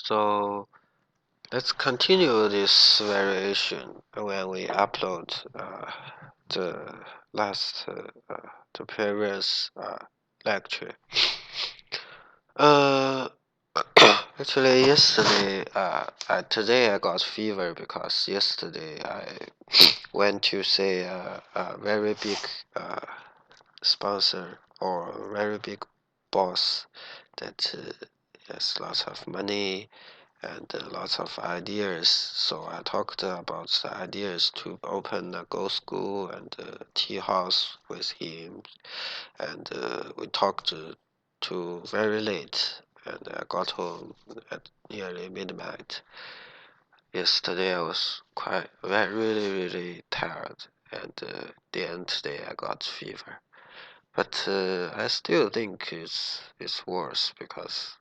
So let's continue this variation when we upload the last the previous lecture. Uh, Actually, yesterday, today I got fever because yesterday I went to see a very big sponsor or very big boss that has lots of money and lots of ideas. So I talked about the ideas to open a go school and a tea house with him, and we talked to very late. And I got home at nearly midnight. Yesterday I was really tired, and then today I got fever. But I still think it's worse because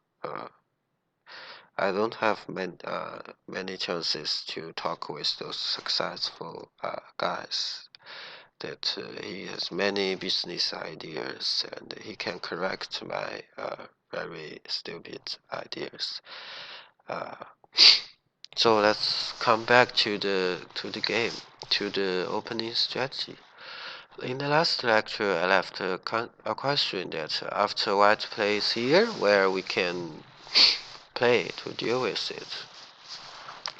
I don't have many chances to talk with those successful guys. That he has many business ideas and he can correct my very stupid ideas. Uh, so let's come back to the game, to the opening strategy. In the last lecture, I left a question that after white plays here, where we can play to deal with it.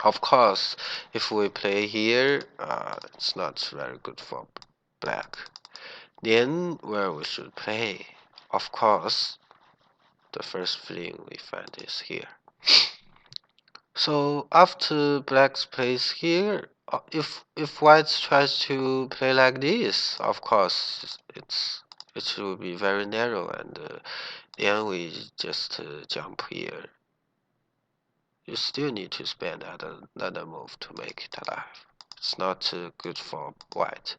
Of course, if we play here, it's not very good for black. Then where we should play? Of course, the first thing we find is here. So after black plays here, if white tries to play like this, of course it will be very narrow, and then we just jump here. You still need to spend another move to make it alive. It's not good for white.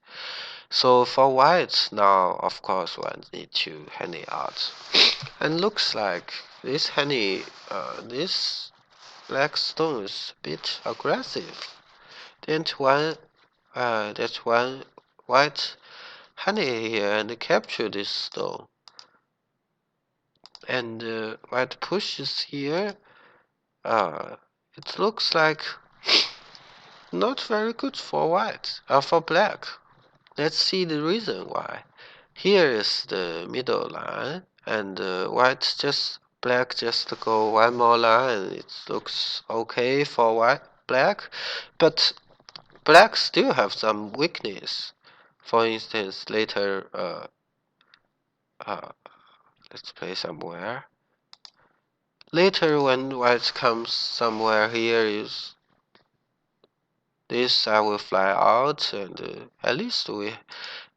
So for white now, of course, one need to honey out, and looks like this honey, this black stone is a bit aggressive. That one white honey here and capture this stone, and white pushes here. It looks like not very good for white, for black. Let's see the reason why. Here is the middle line, and black just go one more line. It looks okay for black, but black still have some weakness. For instance, later, uh, let's play somewhere. Later, when white comes somewhere here, is this I will fly out, and at least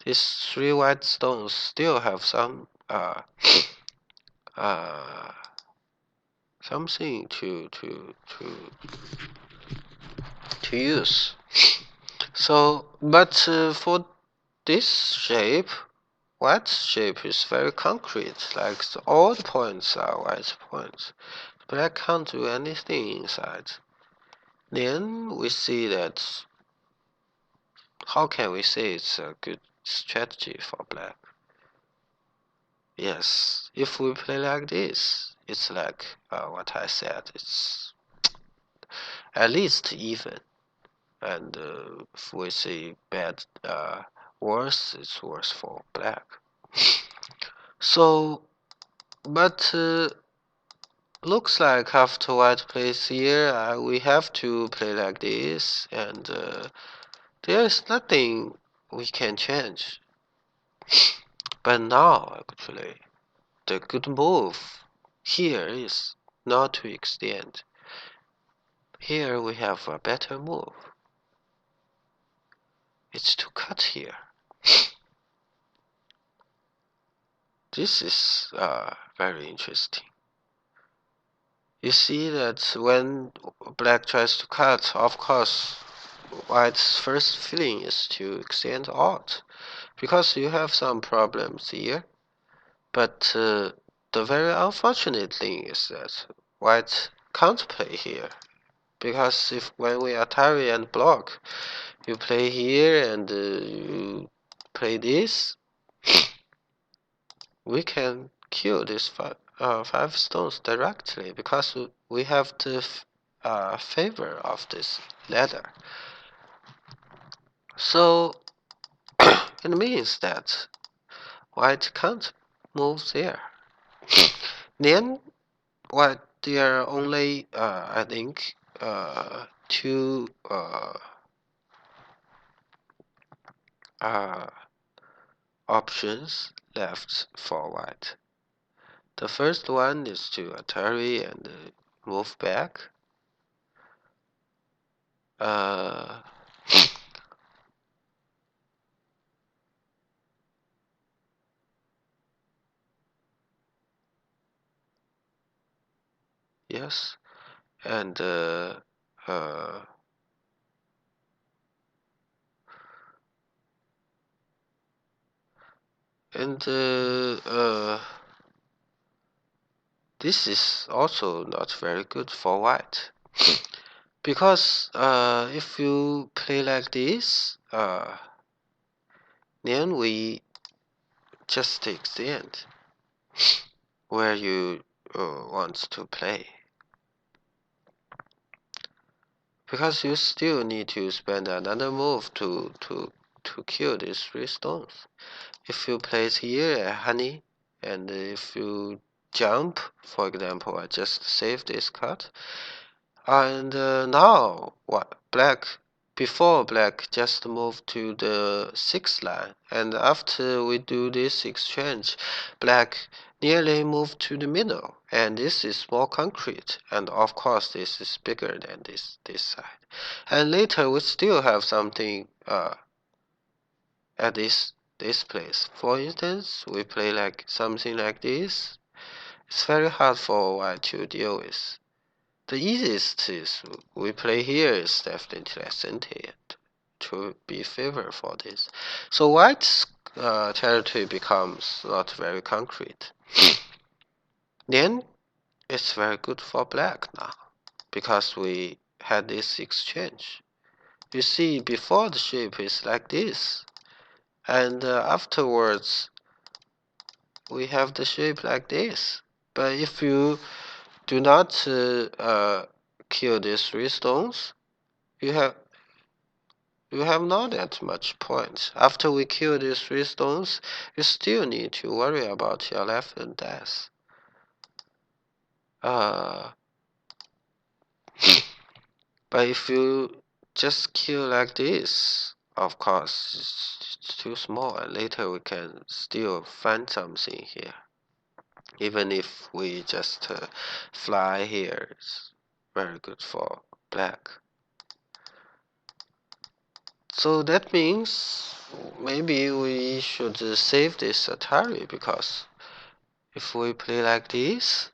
these three white stones still have some uh, something to use. So, but for this shape, white shape is very concrete. Like all the points are white points. Black can't do anything inside. Then we see that. How can we say it's a good strategy for black? Yes, if we play like this, it's like what I said. It's at least even. And if we see bad, worse, it's worse for black. So, but looks like after white plays here, we have to play like this, and there's nothing we can change. But now, actually, the good move here is not to extend. Here we have a better move. It's to cut here. This is very interesting. You see that when black tries to cut, of course, white's first feeling is to extend out, because you have some problems here. But the very unfortunate thing is that white can't play here, because if when we Atari and block, you play here and you play this, we can kill this 5 stones directly because we have the favor of this ladder. So it means that white can't move there. Then white there are only I think 2 options left for white. The first one is to Atari and move back. Yes, and and this is also not very good for white because if you play like this, then we just take the end where you want to play. Because you still need to spend another move to kill these 3 stones. If you place here a honey, and if you jump, for example, I just save this cut, and now what? Before black just moved to the 6th line, and after we do this exchange, black nearly moved to the middle, and this is more concrete, and of course this is bigger than this side. And later we still have something at this place. For instance, we play like something like this. It's very hard for white to deal with. The easiest is we play here is definitely ascended to be favored for this. So white's territory becomes not very concrete. Then it's very good for black now because we had this exchange. You see, before the shape is like this, and afterwards we have the shape like this. But if you do not kill these 3 stones, you have not that much point. After we kill these 3 stones, you still need to worry about your life and death. But if you just kill like this, of course, it's too small, and later we can still find something here. Even if we just fly here, it's very good for black. So that means maybe we should save this Atari, because if we play like this,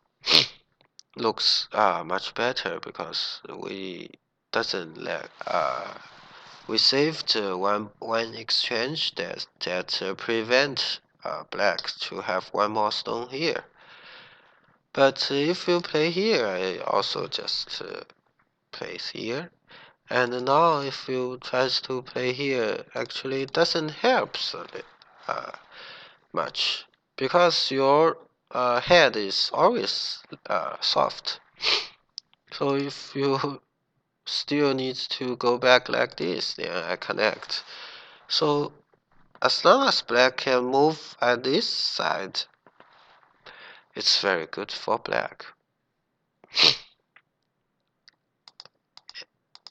looks much better because we doesn't let we saved one exchange that prevent black to have one more stone here. But if you play here, I also just place here. And now if you try to play here, actually it doesn't help much because your head is always soft. So if you still need to go back like this, then I connect. So as long as black can move at this side, it's very good for black.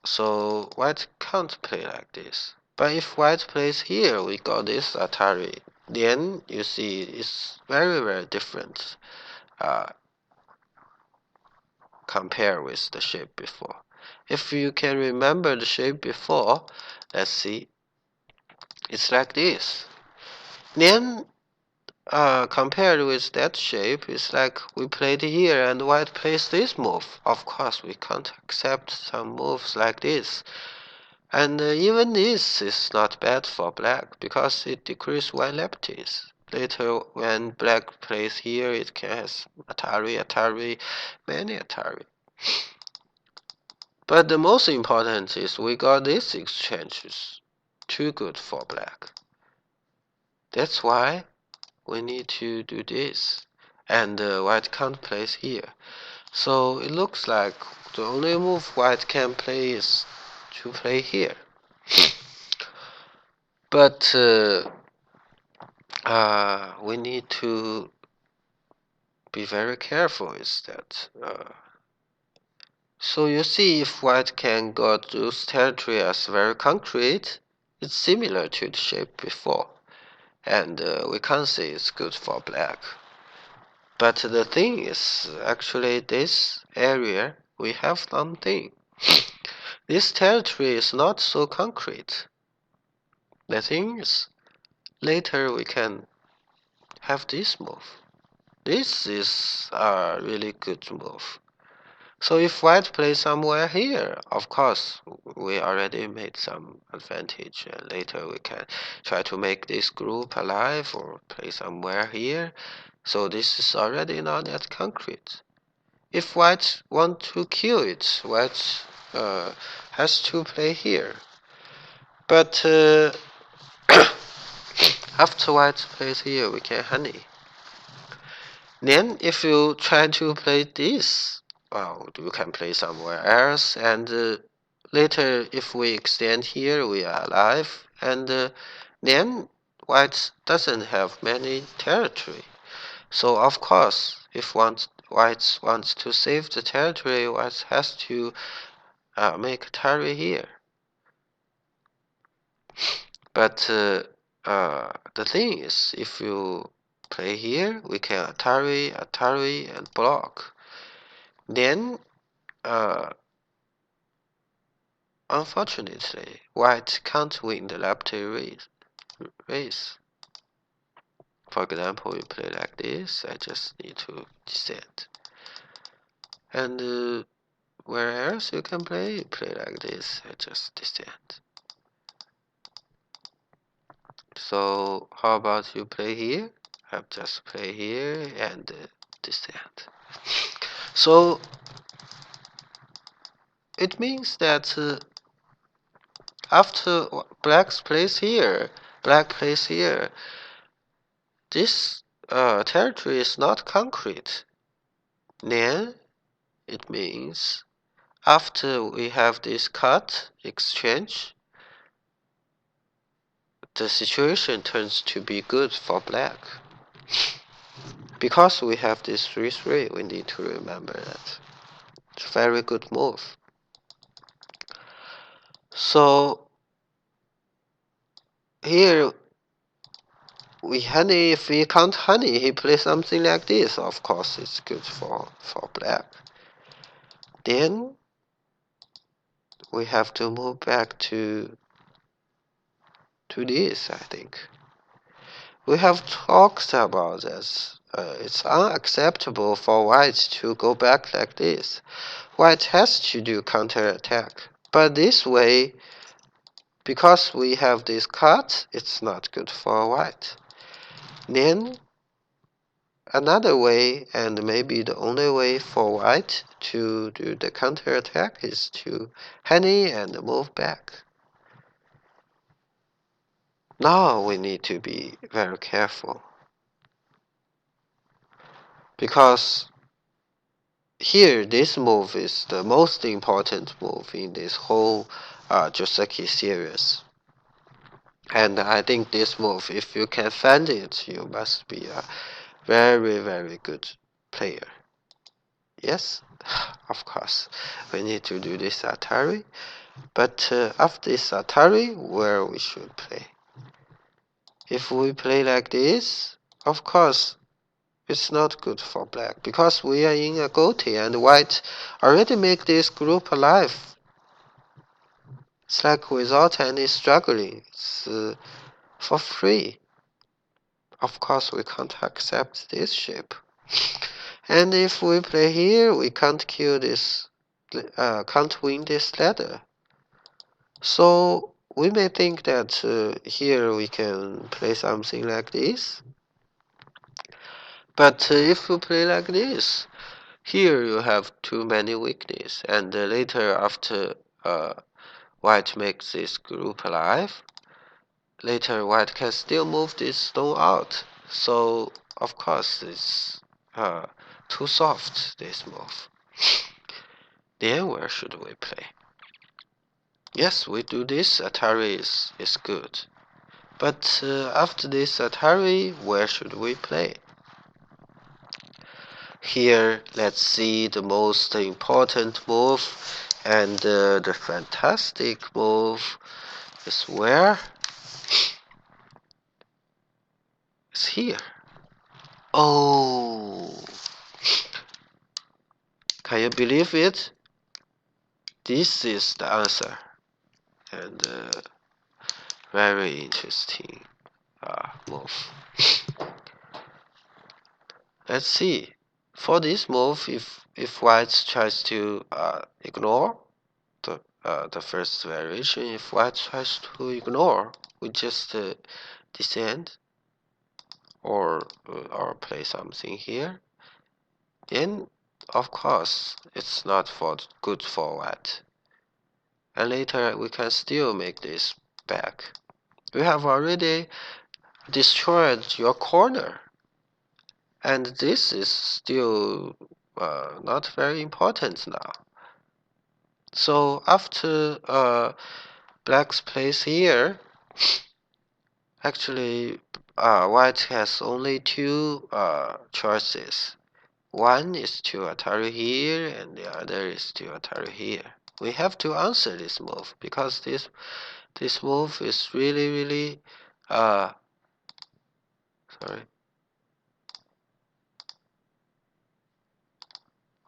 So white can't play like this. But if white plays here, we got this Atari. Then you see it's very, very different compared with the shape before. If you can remember the shape before, let's see, it's like this. Then compared with that shape, it's like we played here and white plays this move. Of course, we can't accept some moves like this. And even this is not bad for black because it decreases one leptis. Later, when black plays here, it can have Atari, many Atari. But the most important is we got these exchanges too good for black. That's why we need to do this. and white can't place here. So it looks like the only move white can play is to play here. But we need to be very careful is that. So you see, if white can got those territory as very concrete, it's similar to the shape before, and we can't say it's good for black. But the thing is, actually, this area we have something. This territory is not so concrete. The thing is, later we can have this move. This is a really good move. So if white plays somewhere here, of course, we already made some advantage. Later we can try to make this group alive or play somewhere here. So this is already not that concrete. If white want to kill it, white has to play here. But after white plays here, we can honey. Then if you try to play this, well, you can play somewhere else, and later if we extend here, we are alive, and then white doesn't have many territory. So of course, if white wants to save the territory, white has to make a tally here. But the thing is, if you play here, we can Atari, and block. Then, unfortunately, white can't win the lefty race. For example, you play like this, I just need to descend. And where else you can play? You play like this, I just descend. So how about you play here? I just play here and descend. So it means that after black plays here, this territory is not concrete. Then it means after we have this cut exchange, the situation turns to be good for black. Because we have this 3-3, we need to remember that. It's a very good move. So here we honey, if we can't honey, he plays something like this. Of course, it's good for black. Then we have to move back to this, I think. We have talked about this. It's unacceptable for white to go back like this. White has to do counterattack. But this way, because we have this cut, it's not good for white. Then another way, and maybe the only way for white to do the counterattack is to honey and move back. Now we need to be very careful. Because here this move is the most important move in this whole joseki series. And I think this move, if you can find it, you must be a very, very good player. Yes, of course, we need to do this Atari. But after this Atari, where we should play? If we play like this, of course, it's not good for black because we are in a goatee and white already make this group alive. It's like without any struggling. It's for free. Of course, we can't accept this shape. And if we play here, we can't kill this, can't win this ladder. So we may think that here we can play something like this. But if you play like this, here you have too many weakness, and later after white makes this group alive, later white can still move this stone out. So of course it's too soft, this move. Then where should we play? Yes, we do this. Atari is good. But after this Atari, where should we play? Here, let's see the most important move, and the fantastic move is where? It's here. Oh, can you believe it? This is the answer, and very interesting move. Let's see. For this move, if white tries to ignore the first variation, if white tries to ignore, we just descend or play something here. Then, of course, it's not good for white. And later we can still make this back. We have already destroyed your corner. And this is still not very important now. So after black's place here, actually white has only two choices. One is to Atari here, and the other is to Atari here. We have to answer this move because this move is really sorry.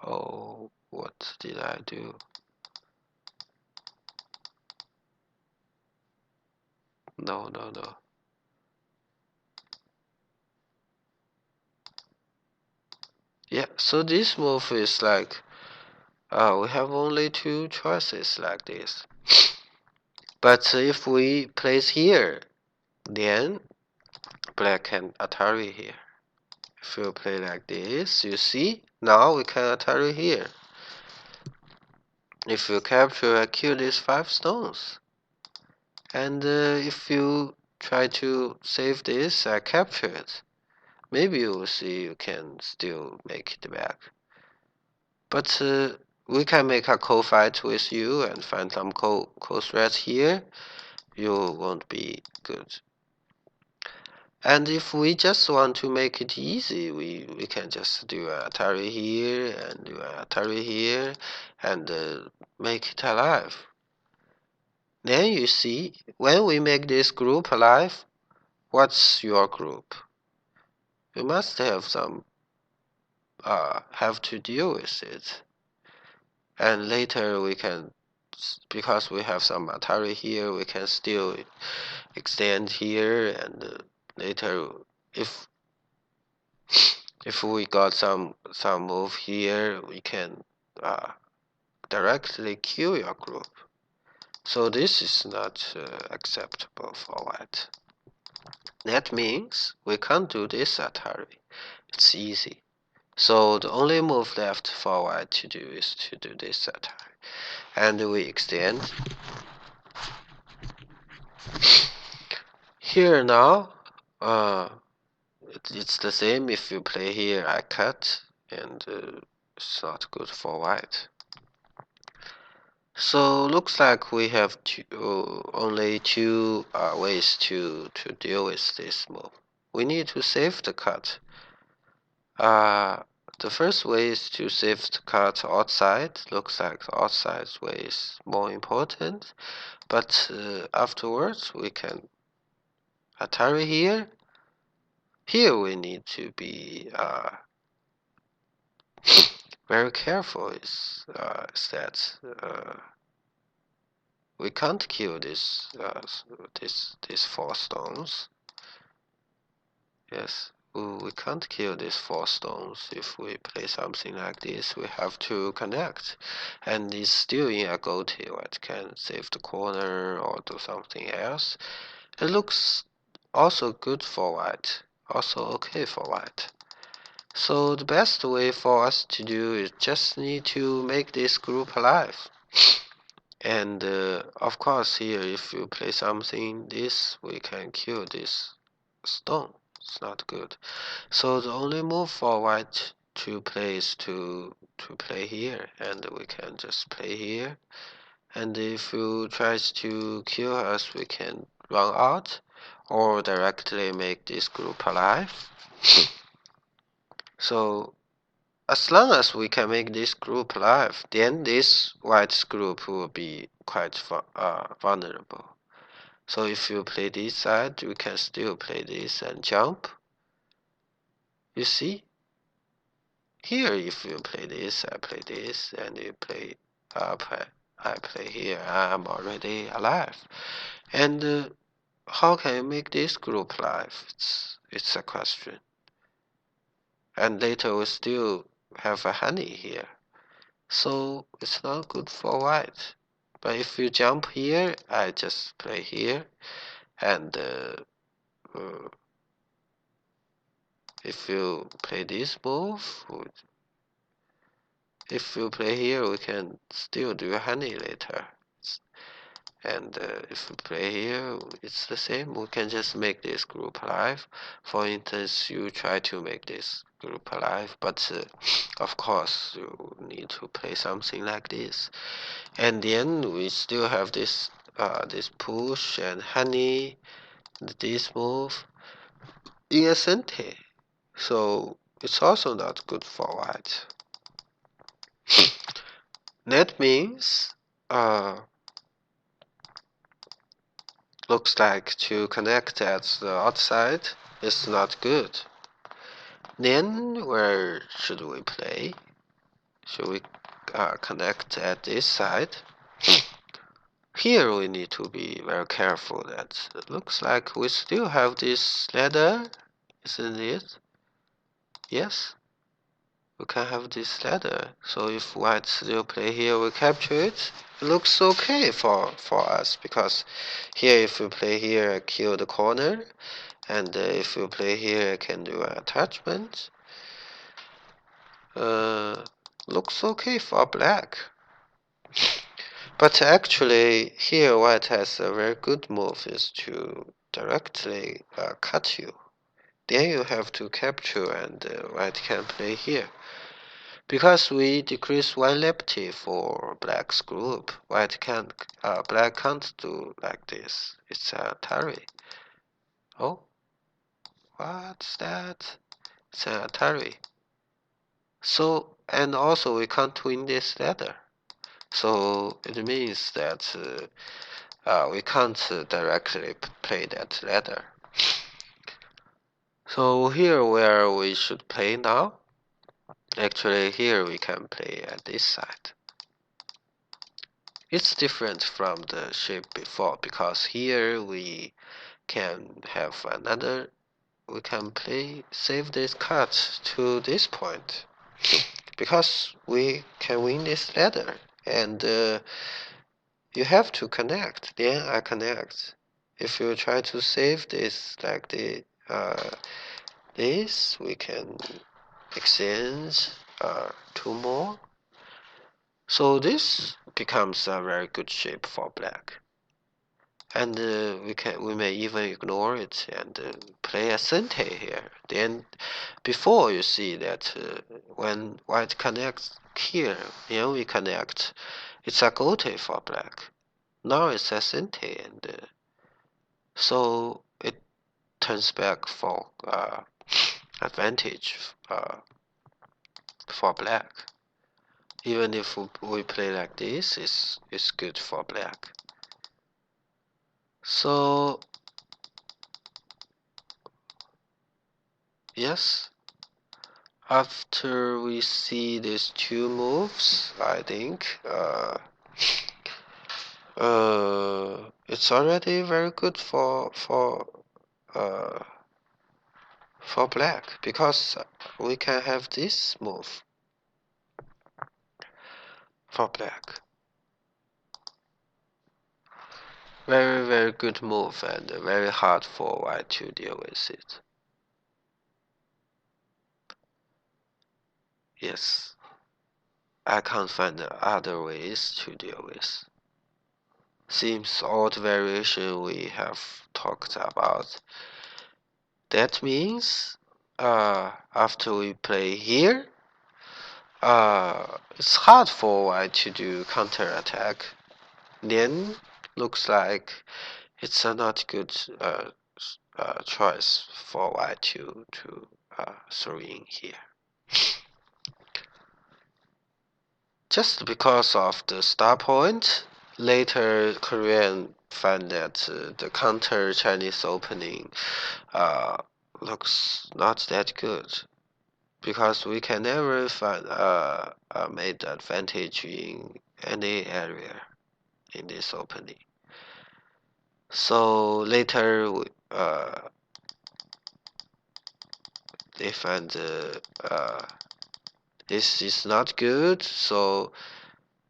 Oh, what did I do? No. Yeah, so this move is like we have only two choices like this. But if we place here, then black can Atari here. If you play like this, you see, now we can Atari here. If you capture, I kill these 5 stones. And if you try to save this, I capture it. Maybe you will see you can still make it back. But we can make a co-fight with you and find some co-threats here. You won't be good. And if we just want to make it easy, we can just do a Atari here and do a Atari here and make it alive. Then you see, when we make this group alive, what's your group? You must have some have to deal with it. And later we can, because we have some Atari here, we can still extend here, and later if we got some move here, we can directly kill your group. So this is not acceptable for white. That means we can't do this Atari. It's easy. So the only move left for white to do is to do this Atari. And we extend. Here now, it's the same. If you play here, I cut, and it's not good for white. So looks like we have only two ways to deal with this move. We need to save the cut. The first way is to save the cut outside. Looks like the outside way is more important. But afterwards, we can Atari here. Here we need to be very careful. Is that we can't kill these 4 stones. Yes, we can't kill these 4 stones. If we play something like this, we have to connect. And it's still in a gold hill. It can save the corner or do something else. It looks also good for white. Also okay for white. So the best way for us to do is just need to make this group alive. And of course here, if you play something this, we can kill this stone. It's not good. So the only move for white two plays to play here, and we can just play here. And if you tries to kill us, we can run out or directly make this group alive. So as long as we can make this group alive, then this white group will be quite vulnerable. So if you play this side, we can still play this and jump. You see? Here, if you play this, I play this, and you play up, I play here, I'm already alive. And how can you make this group alive? It's a question. And later we still have a honey here. So it's not good for white. But if you jump here, I just play here. And if you play this move, if you play here, we can still do honey later. And if we play here, it's the same. We can just make this group alive. For instance, you try to make this group alive, but of course you need to play something like this. And then we still have this push and honey, this move in a sente. So it's also not good for white. That means looks like to connect at the outside is not good. Then where should we play? Should we connect at this side? Here we need to be very careful that it looks like we still have this ladder, isn't it? Yes, we can have this ladder. So if white still play here, we capture it. It looks okay for us because here if we play here, I kill the corner. And if you play here, I can do an attachment. Looks okay for black. But actually, here white has a very good move is to directly cut you. Then you have to capture and white can play here. Because we decrease one liberty for black's group, black can't do like this. It's a Atari. Oh, what's that? It's an Atari. So, and also we can't win this ladder. So it means that we can't directly play that ladder. So here where we should play now, actually here we can play at this side. It's different from the shape before because here we can have another, we can save this cut to this point because we can win this ladder and you have to connect. Then I connect. If you try to save this like this, we can exchange two more. So this becomes a very good shape for black. And we may even ignore it and play a sente here. Then before you see that when white connects here, then we connect. It's a gote for black. Now it's a sente, and so it turns back for advantage for black. Even if we play like this, it's good for black. So yes, after we see these two moves, I think it's already very good uh, for black because we can have this move for black. Very, very good move and very hard for white to deal with it. Yes, I can't find other ways to deal with. Seems all the variation we have talked about. That means after we play here, It's hard for white to do counterattack. Lian looks like it's a not good choice for white to throw in here. Just because of the star point, later Korean find that the counter Chinese opening uh, looks not that good because we can never find made advantage in any area in this opening. So later they find this is not good, so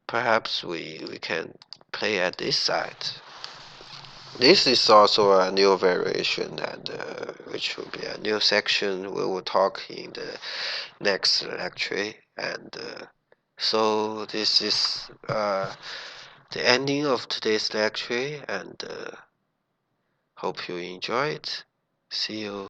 perhaps we can play at this side. This is also a new variation, and which will be a new section we will talk in the next lecture. And so this is the ending of today's lecture, and hope you enjoy it. See you.